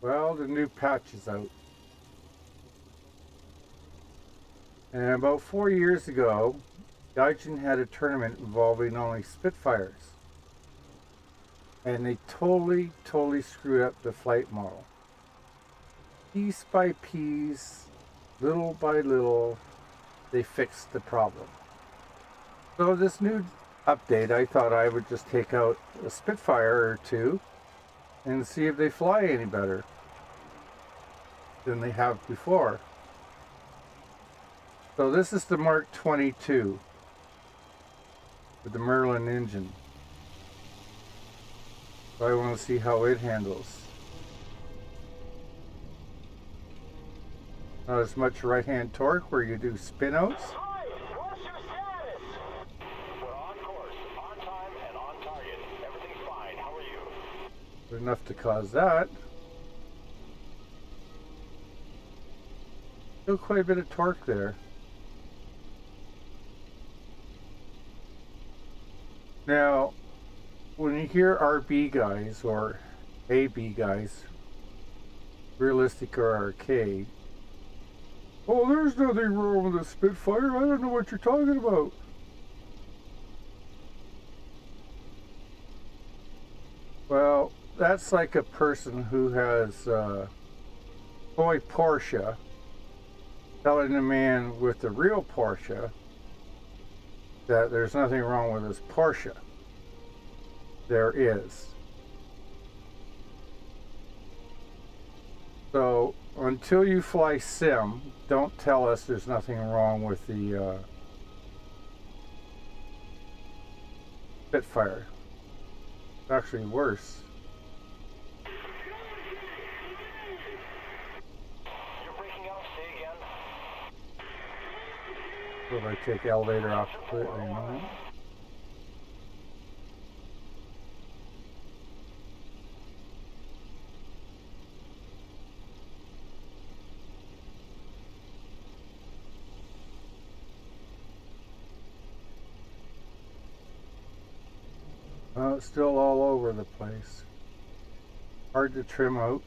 Well, the new patch is out. And about 4 years ago, Gaijin had a tournament involving only Spitfires. And they totally screwed up the flight model. Piece by piece, little by little, they fixed the problem. So this new update, I thought I would just take out a Spitfire or two and see if they fly any better than they have before. So this is the Mark 22 with the Merlin engine. So I want to see how it handles. Not as much right-hand torque where you do spin-outs. Hi, what's your status? We're on course, on time, and on target. Everything's fine. How are you? Enough to cause that. Still quite a bit of torque there. Now, when you hear RB guys or AB guys, realistic or arcade, oh, there's nothing wrong with a Spitfire. I don't know what you're talking about. Well, that's like a person who has toy Porsche telling the man with the real Porsche that there's nothing wrong with his Porsche. There is. So until you fly sim, don't tell us there's nothing wrong with the Spitfire. It's actually worse. You're breaking up. Say again. So if I take the elevator off completely, no? Well, it's still all over the place. Hard to trim out.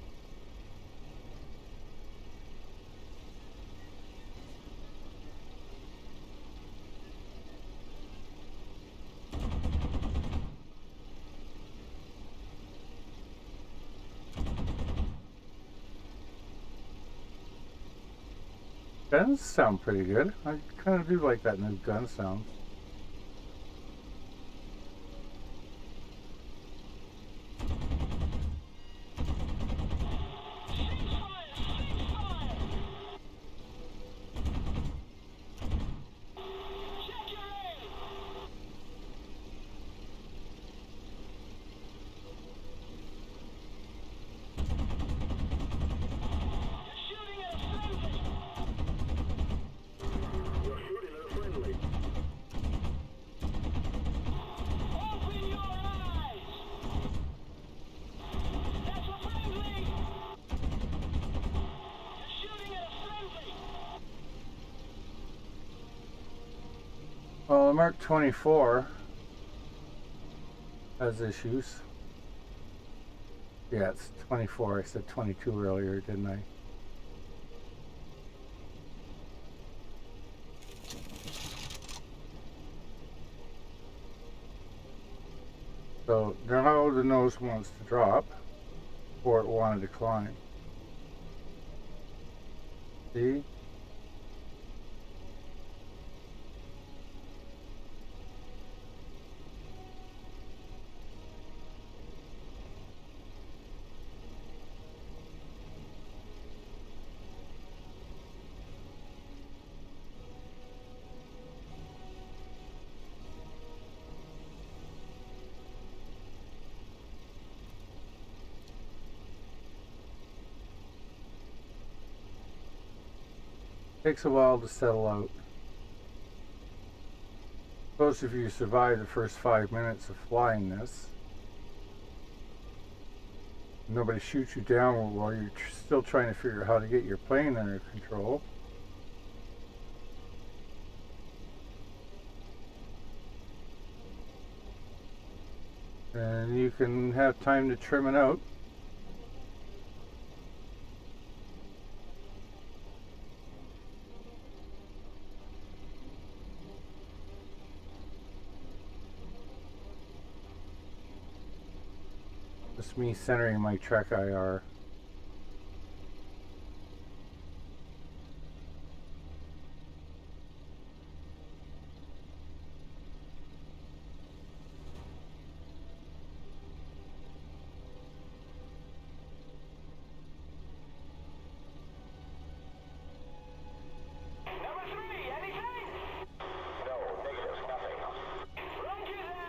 Guns sound pretty good. I kind of do like that new gun sound. Well, the Mark 24 has issues. Yeah, it's 24. I said 22 earlier, didn't I? So now the nose wants to drop, or it wanted to climb. See? Takes a while to settle out. Suppose if you survive the first 5 minutes of flying this, nobody shoots you down while you're still trying to figure out how to get your plane under control. And you can have time to trim it out. Just me centering my track IR. Number 3, anything? No, negative, nothing. Roger that.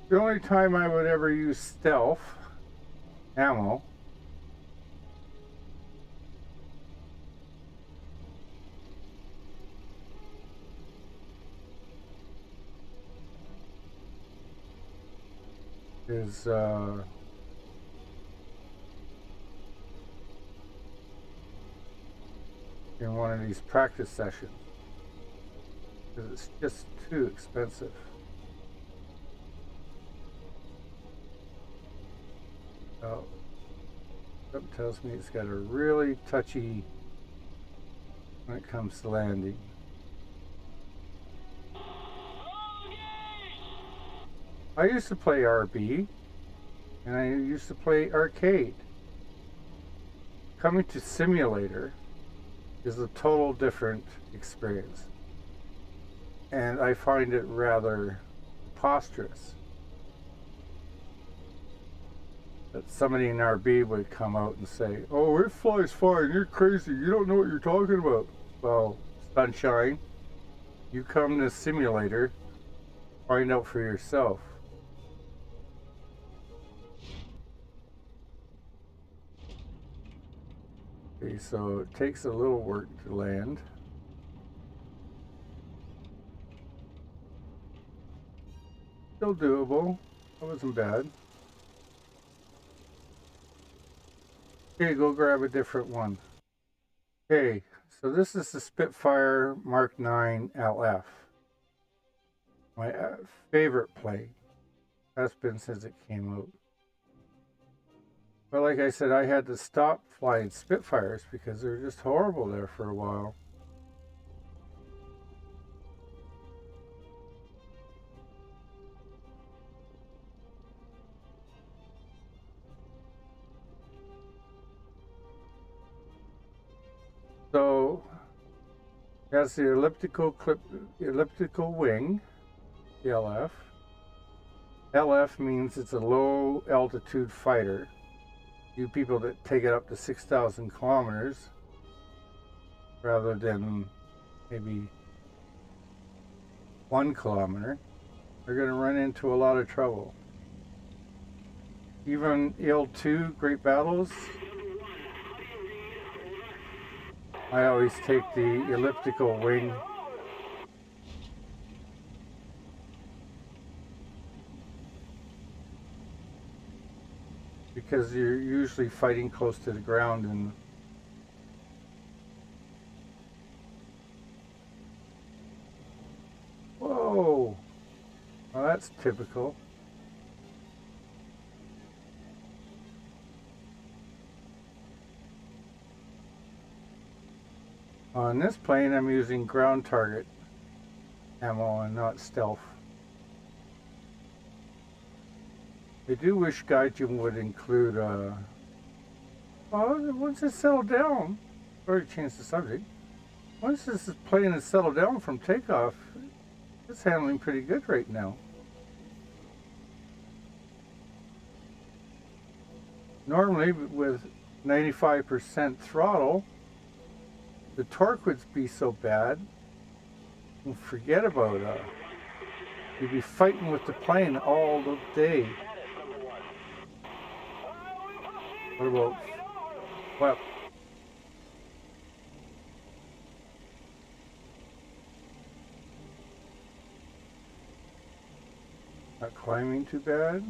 The only time I would ever use stealth ammo is in one of these practice sessions, because it's just too expensive. Oh, something tells me it's got a really touchy when it comes to landing. I used to play RB, and I used to play arcade. Coming to simulator is a total different experience, and I find it rather preposterous that somebody in RB would come out and say, "Oh, it flies fine, you're crazy, you don't know what you're talking about." Well, sunshine, you come to simulator, find out for yourself. Okay, so it takes a little work to land. Still doable. That wasn't bad. Okay, go grab a different one. Okay, so this is the Spitfire Mark 9 LF. My favorite plane. Has been since it came out. But like I said, I had to stop flying Spitfires because they were just horrible there for a while. So that's the elliptical wing, the LF. LF means it's a low altitude fighter. You people that take it up to 6,000 kilometers rather than maybe 1 kilometer are going to run into a lot of trouble. Even IL-2 Great Battles, I always take the elliptical wing because you're usually fighting close to the ground. And whoa, well, that's typical. On this plane, I'm using ground target ammo and not stealth. I do wish Gaijin would include, well, once it's settled down, already changed the subject, once this plane is settled down from takeoff, it's handling pretty good right now. Normally, with 95% throttle, the torque would be so bad, and forget about it. You'd be fighting with the plane all the day. What about flap? Not climbing too bad.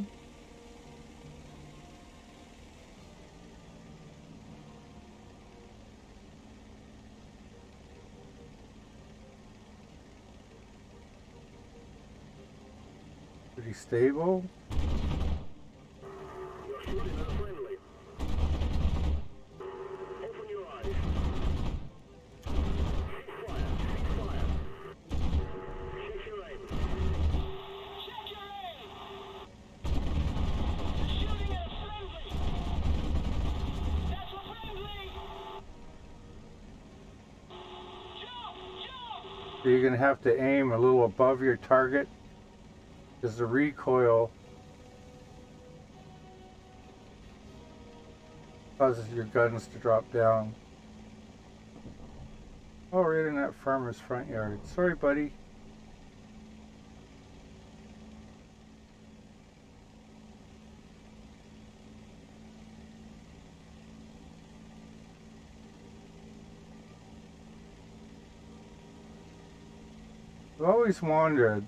Pretty stable. You're shooting at a friendly. Open your eyes. Cease fire. Cease fire. Check your aim. Check your aim. You're shooting at a friendly. That's a friendly. Jump! Jump! So you're going to have to aim a little above your target because the recoil causes your guns to drop down. Oh, right in that farmer's front yard. Sorry, buddy. I've always wondered,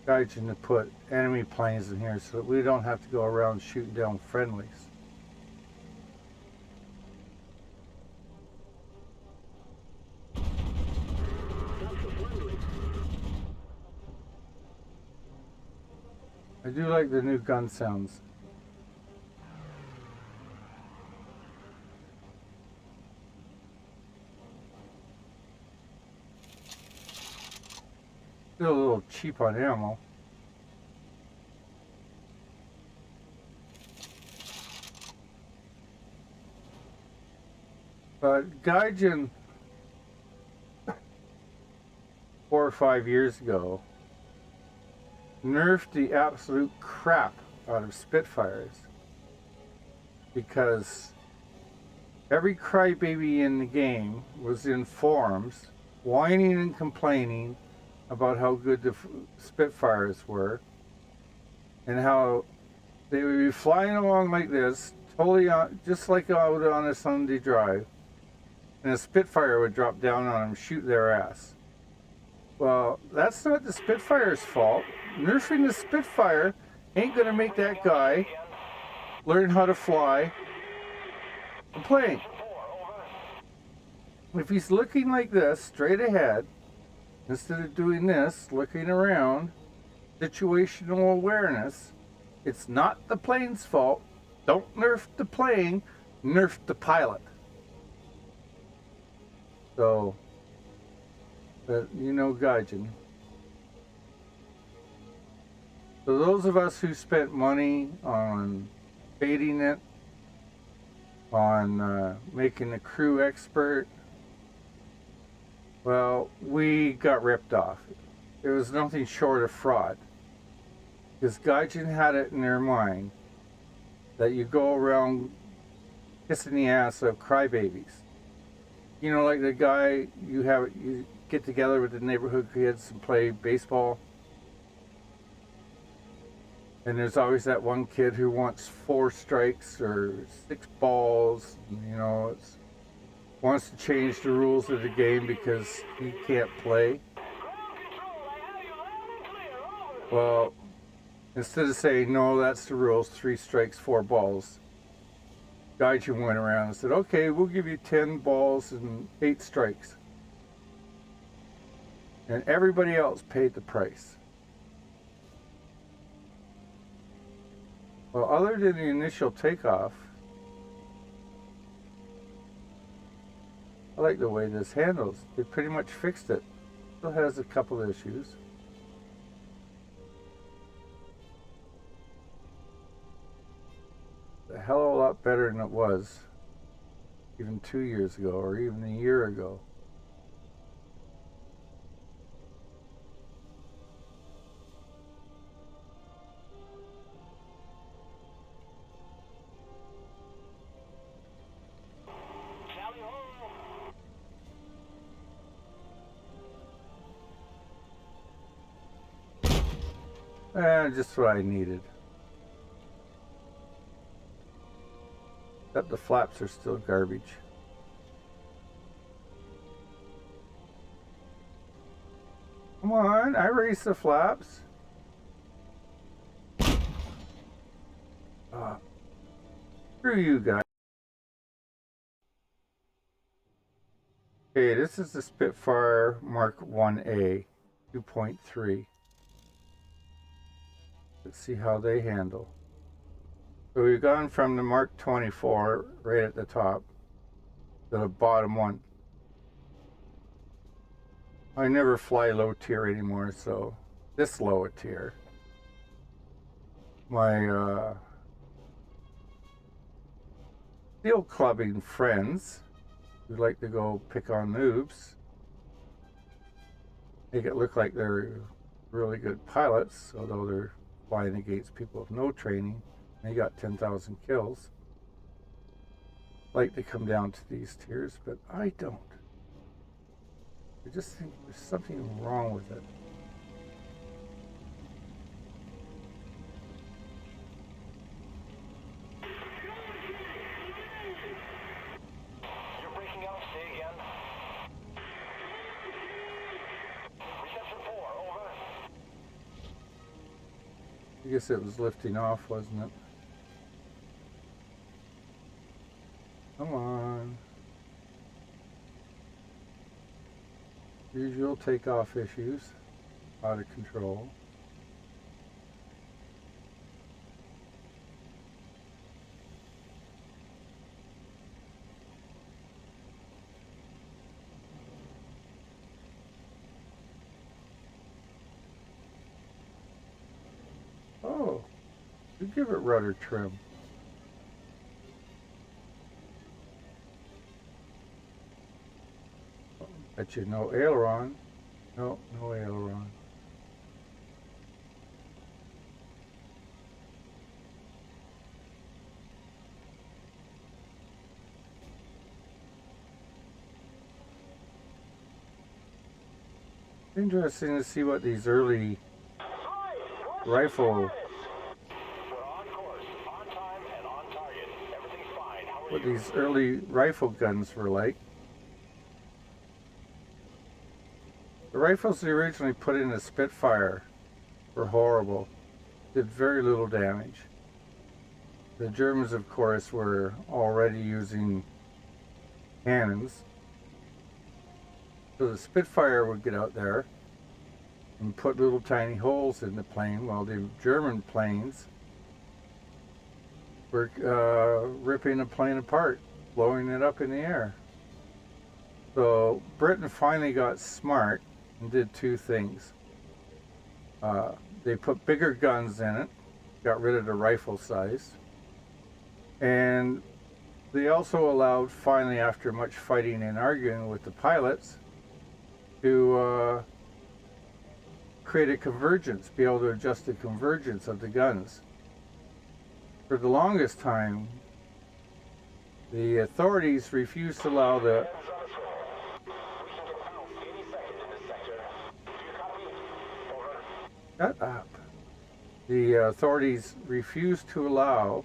Gaijin, to put enemy planes in here so that we don't have to go around shooting down friendlies. That's a friendly. I do like the new gun sounds. Still a little cheap on ammo. But Gaijin, 4 or 5 years ago, nerfed the absolute crap out of Spitfires because every crybaby in the game was in forums whining and complaining about how good the Spitfires were and how they would be flying along like this, totally on, just like out on a Sunday drive, and a Spitfire would drop down on them, shoot their ass. Well, that's not the Spitfire's fault. Nerfing the Spitfire ain't gonna make that guy learn how to fly a plane. If he's looking like this, straight ahead, instead of doing this, looking around, situational awareness, it's not the plane's fault. Don't nerf the plane, nerf the pilot. So, but you know Gaijin. So those of us who spent money on baiting it, on making the crew expert, well, we got ripped off. It was nothing short of fraud. Because Gaijin had it in their mind that you go around kissing the ass of crybabies. You know, like the guy you get together with the neighborhood kids and play baseball. And there's always that one kid who wants 4 strikes or 6 balls. You know, wants to change the rules of the game because he can't play. Well, instead of saying, no, that's the rules, 3 strikes, 4 balls, Gaijin went around and said, okay, we'll give you 10 balls and 8 strikes. And everybody else paid the price. Well, other than the initial takeoff, I like the way this handles. They pretty much fixed it. Still has a couple of issues. A hell of a lot better than it was even 2 years ago or even a year ago. Just what I needed. Except the flaps are still garbage. Come on, I raised the flaps. Screw you guys. Okay, this is the Spitfire Mark 1A 2.3. Let's see how they handle. So we've gone from the Mark 24 right at the top to the bottom one. I never fly low tier anymore, so this low a tier. My steel clubbing friends who like to go pick on noobs make it look like they're really good pilots, although they're flying against people with no training. They got 10,000 kills. Like to come down to these tiers, but I don't. I just think there's something wrong with it. You're breaking up. Say again. Reception 4, over. I guess it was lifting off, wasn't it? Come on. Usual takeoff issues. Out of control. Oh, you give it rudder trim. Bet you no aileron. No, no aileron. Interesting to see what these early rifle, We're on course, on time, and on target. Everything's fine. How are what you? these early rifle guns were like. The rifles they originally put in the Spitfire were horrible. Did very little damage. The Germans, of course, were already using cannons. So the Spitfire would get out there and put little tiny holes in the plane, while the German planes were ripping the plane apart, blowing it up in the air. So Britain finally got smart and did two things. They put bigger guns in it, got rid of the rifle size, and they also allowed, finally after much fighting and arguing with the pilots, to create a convergence, be able to adjust the convergence of the guns. For the longest time, the authorities refused to allow the Shut up. The authorities refused to allow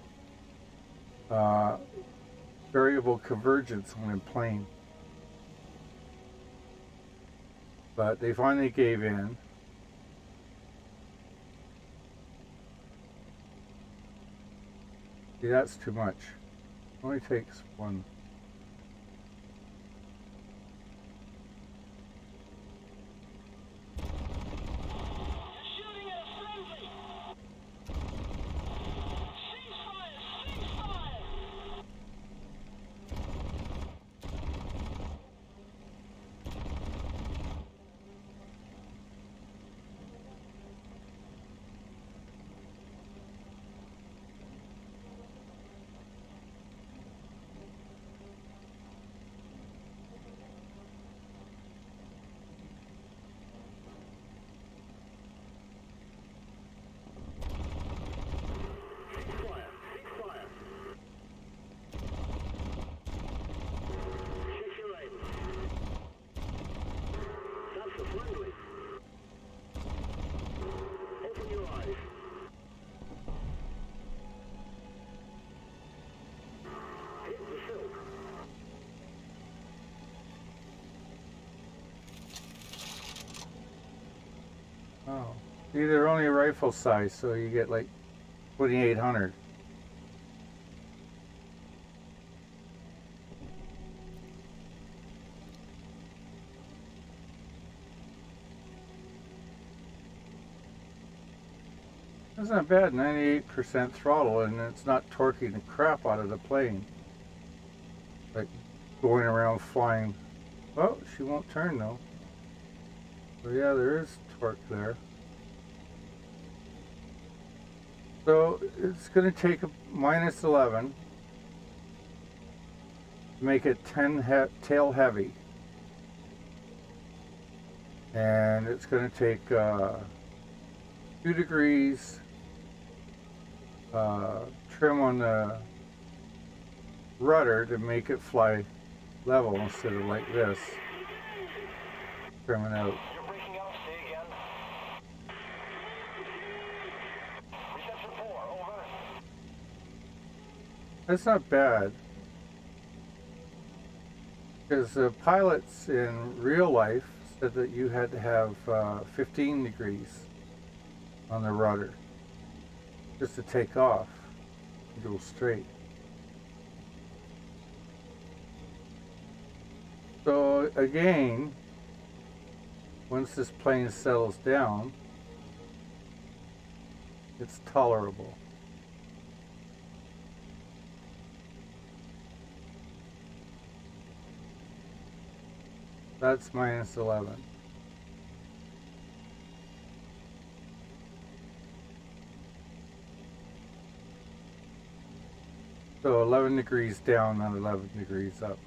variable convergence on a plane. But they finally gave in. See, that's too much. Only takes one. Oh. See, they're only rifle size, so you get like 2,800. That's not bad, 98% throttle, and it's not torquing the crap out of the plane. Like going around flying. Oh, she won't turn though. So yeah, there is torque there. So it's going to take a minus 11 to make it 10 tail heavy. And it's going to take 2 degrees trim on the rudder to make it fly level instead of like this, trimming out. You're breaking up. Say again. Reception 4, over. That's not bad, because the pilots in real life said that you had to have 15 degrees on the rudder just to take off and go straight. So again, once this plane settles down, it's tolerable. That's minus 11. So 11 degrees down, not 11 degrees up.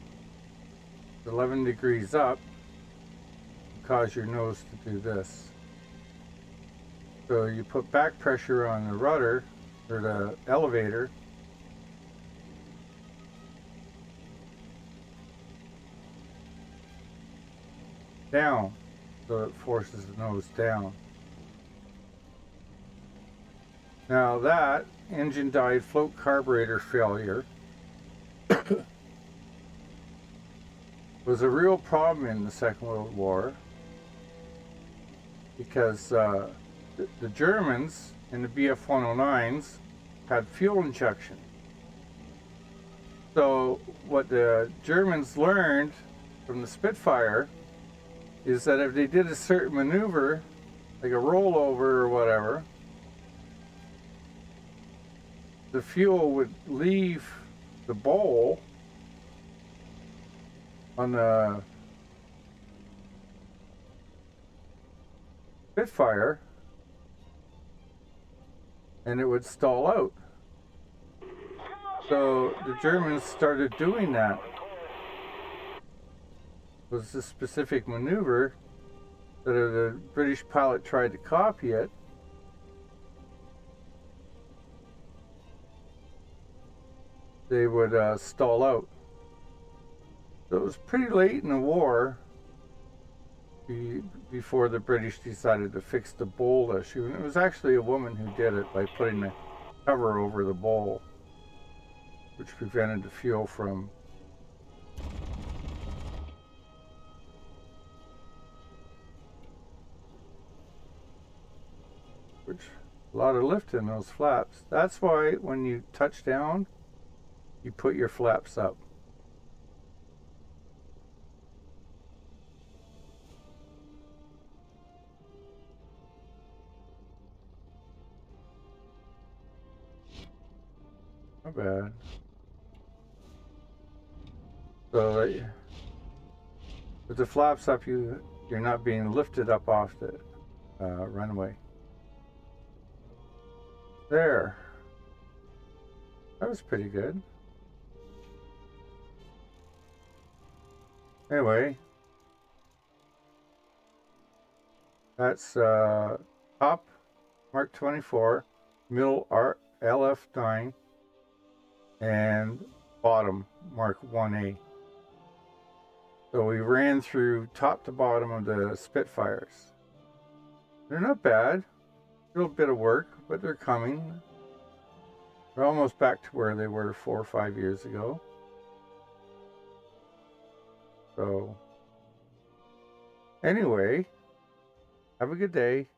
11 degrees up will cause your nose to do this. So you put back pressure on the rudder, or the elevator, down, so it forces the nose down. Now that engine died float carburetor failure was a real problem in the Second World War, because the Germans in the BF-109s had fuel injection. So what the Germans learned from the Spitfire is that if they did a certain maneuver, like a rollover or whatever, the fuel would leave the bowl on the Spitfire and it would stall out. So the Germans started doing that. It was a specific maneuver that if the British pilot tried to copy it, they would stall out. So it was pretty late in the war before the British decided to fix the bowl issue. And it was actually a woman who did it by putting the cover over the bowl, which prevented the fuel from a lot of lift in those flaps. That's why when you touch down, you put your flaps up. Not bad. So with the flaps up, you're not being lifted up off the runway. There. That was pretty good. Anyway, that's top Mark 24, middle LF9, and bottom Mark 1A. So we ran through top to bottom of the Spitfires. They're not bad. A little bit of work, but they're coming. They're almost back to where they were 4 or 5 years ago. So, anyway, have a good day.